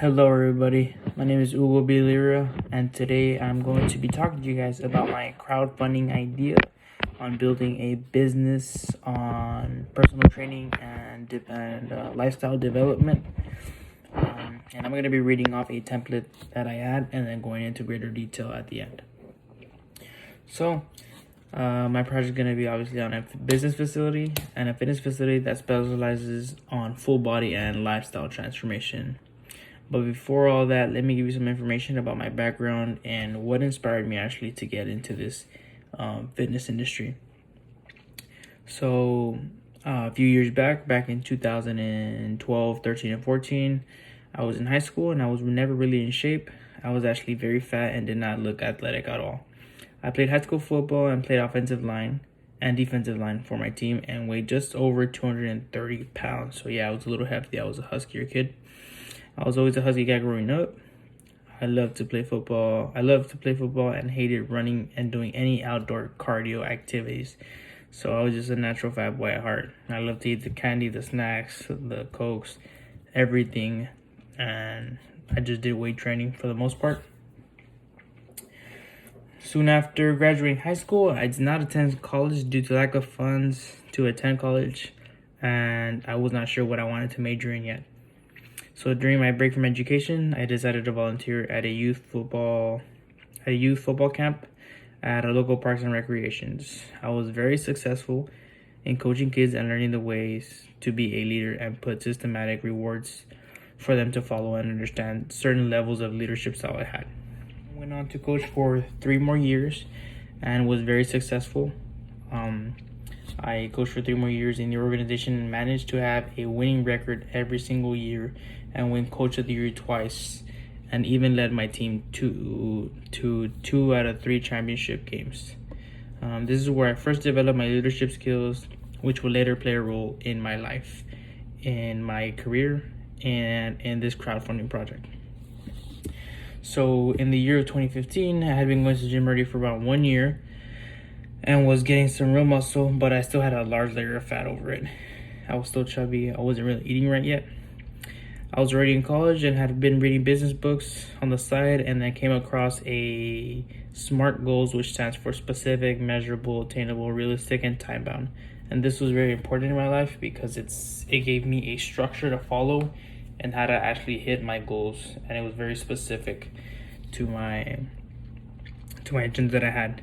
Hello, everybody. My name is Ugo B. Lira, and today I'm going to be talking to you guys about my crowdfunding idea on building a business on personal training and lifestyle development. And I'm going to be reading off a template that I had and then going into greater detail at the end. So, my project is going to be obviously on a business facility and a fitness facility that specializes on full body and lifestyle transformation. But before all that, let me give you some information about my background and what inspired me actually to get into this fitness industry. So a few years back in 2012, 13, and 14, I was in high school and I was never really in shape. I was actually very fat and did not look athletic at all. I played high school football and played offensive line and defensive line for my team and weighed just over 230 pounds. So yeah, I was a little hefty. I was a huskier kid. I was always a husky guy growing up. I loved to play football. And hated running and doing any outdoor cardio activities. So I was just a natural fat boy at heart. I loved to eat the candy, the snacks, the cokes, everything. And I just did weight training for the most part. Soon after graduating high school, I did not attend college due to lack of funds to attend college. And I was not sure what I wanted to major in yet. So during my break from education, I decided to volunteer at a youth football camp at a local parks and recreations. I was very successful in coaching kids and learning the ways to be a leader and put systematic rewards for them to follow and understand certain levels of leadership style I had. I went on to coach for 3 more years and was very successful. I coached for 3 more years in the organization and managed to have a winning record every single year and win Coach of the Year twice, and even led my team to 2 out of 3 championship games. This is where I first developed my leadership skills, which would later play a role in my life, in my career, and in this crowdfunding project. So in the year of 2015, I had been going to the gym already for about 1 year and was getting some real muscle, but I still had a large layer of fat over it. I was still chubby. I wasn't really eating right yet. I was already in college and had been reading business books on the side, and I came across a SMART goals, which stands for specific, measurable, attainable, realistic, and time-bound. And this was very important in my life because it gave me a structure to follow and how to actually hit my goals, and it was very specific to my agenda that I had.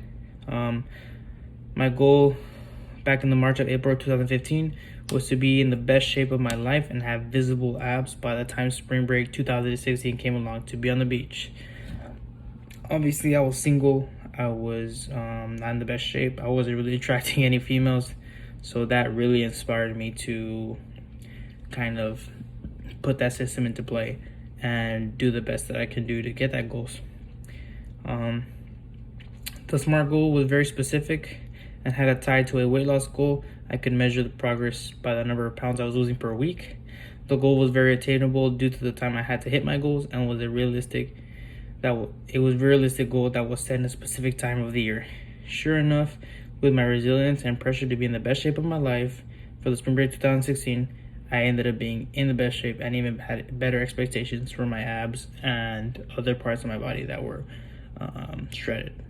My goal back in the March of April 2015 was to be in the best shape of my life and have visible abs by the time spring break 2016 came along to be on the beach. Obviously, I was single. I was not in the best shape. I wasn't really attracting any females. So that really inspired me to kind of put that system into play and do the best that I can do to get that goals. The SMART goal was very specific and had it tied to a weight loss goal. I could measure the progress by the number of pounds I was losing per week. The goal was very attainable due to the time I had to hit my goals, and was a realistic goal that was set in a specific time of the year. Sure enough, with my resilience and pressure to be in the best shape of my life for the spring break 2016, I ended up being in the best shape and even had better expectations for my abs and other parts of my body that were shredded.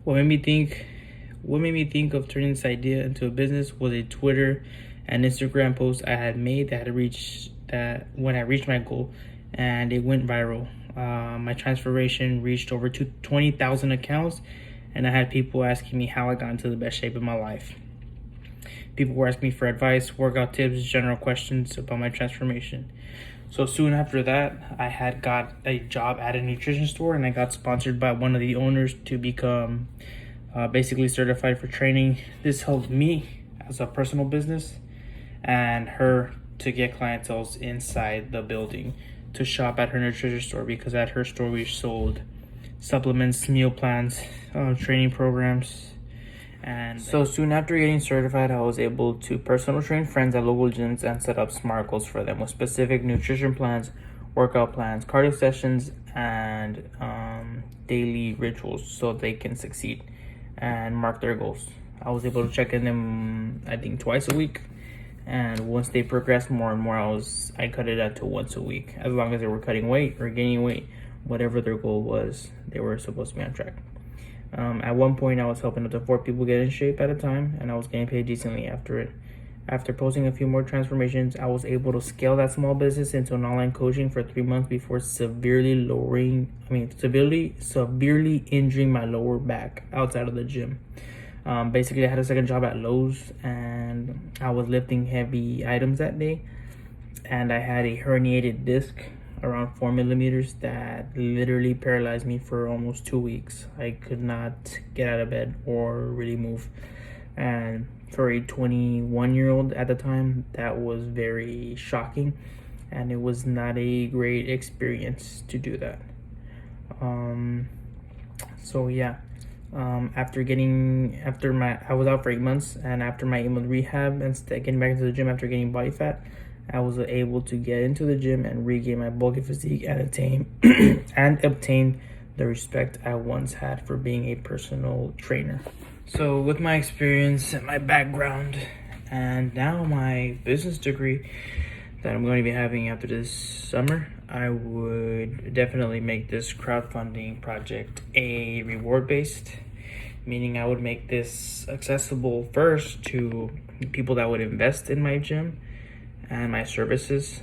What made me think of turning this idea into a business was a Twitter and Instagram post I had made when I reached my goal, and it went viral. My transformation reached over 20,000 accounts, and I had people asking me how I got into the best shape of my life. People were asking me for advice, workout tips, general questions about my transformation. So soon after that, I had got a job at a nutrition store, and I got sponsored by one of the owners to become basically certified for training. This helped me as a personal business and her to get clientele inside the building to shop at her nutrition store, because at her store we sold supplements, meal plans, training programs. And so soon after getting certified, I was able to personal train friends at local gyms and set up SMART goals for them with specific nutrition plans, workout plans, cardio sessions, and daily rituals so they can succeed and mark their goals. I was able to check in them, I think, twice a week, And once they progressed more and more, I cut it out to once a week. As long as they were cutting weight or gaining weight, whatever their goal was, they were supposed to be on track. At one point, I was helping up to 4 people get in shape at a time, and I was getting paid decently after it. After posting a few more transformations, I was able to scale that small business into an online coaching for 3 months before severely injuring my lower back outside of the gym. Basically, I had a second job at Lowe's, and I was lifting heavy items that day, and I had a herniated disc around 4 millimeters that literally paralyzed me for almost 2 weeks. I could not get out of bed or really move. And for a 21-year-old at the time, that was very shocking, and it was not a great experience to do that. I was out for 8 months, and after my 8-month rehab and getting back into the gym after getting body fat, I was able to get into the gym and regain my bulky physique and obtain the respect I once had for being a personal trainer. So with my experience and my background, and now my business degree that I'm going to be having after this summer, I would definitely make this crowdfunding project a reward-based, meaning I would make this accessible first to people that would invest in my gym and my services,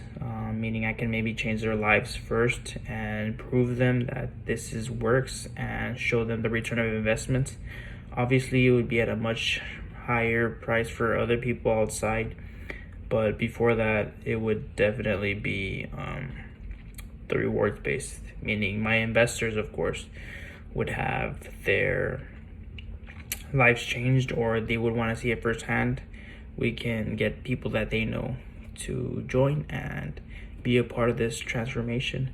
meaning I can maybe change their lives first and prove them that this works and show them the return of investment. Obviously, it would be at a much higher price for other people outside, but before that, it would definitely be the rewards based, meaning my investors, of course, would have their lives changed, or they would want to see it firsthand. We can get people that they know to join and be a part of this transformation.